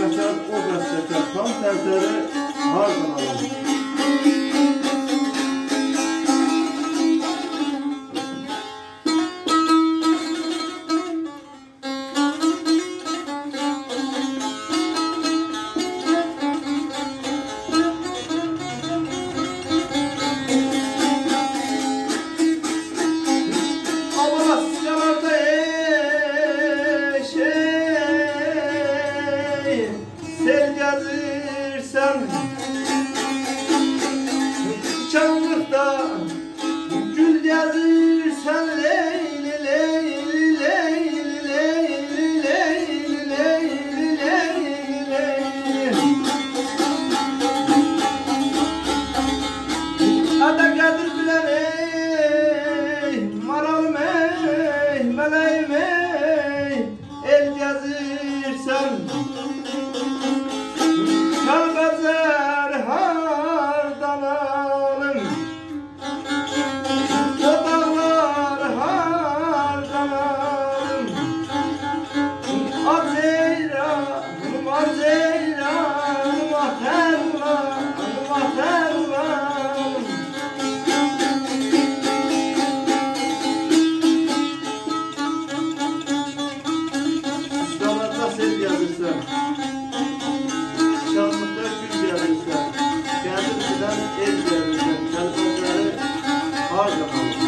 yaşar, o bestekar. Tam tersleri hardan alır. Sel gezirsen çamlıkta, gül gezirsen leyli leyli leyli leyli leyli leyli leyli leyli. Ada gedir bilen ey maralım ey meleğim ey, el gezirsen kalbezer hardan alın, dağlar hardan alın. Azeyranım azeyranım aterlanım aterlanım. İstanbul'da sel yazırsa, Şanlıkta gül gelirse, gelirsen el gelirse, kalpleri hardan alır.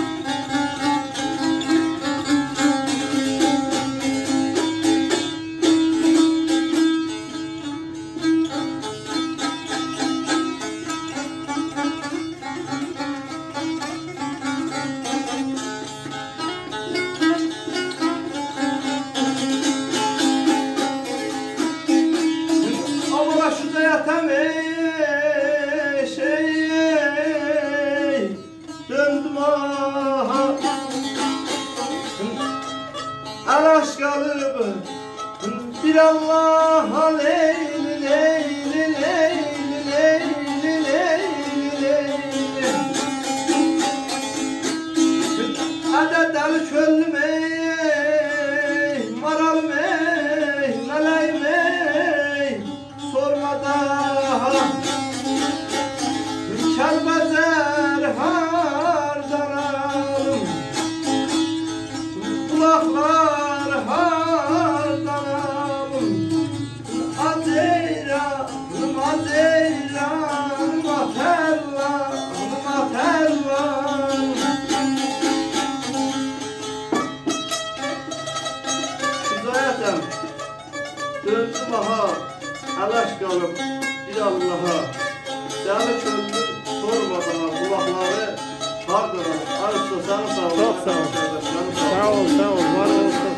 Şurada yatan döndüm aha, alaş kalıp bir Allah'a leyli leyli leyli leyli leyli leyli. Hadi deli çöllüm ey maralım ey meleğim ey, sorma daha kelbezer hardan alım, kulaklar hardan alım. Azeyranım azeyranım aterlanım aterlanım. Hidayeten döndüm aha, alaş kalıp bir Allah'a, seni çözdüm sorma bana, kulakları hardan alır. Arısta sana sağ ol. Çok sağ ol. Sağ ol, var olsun.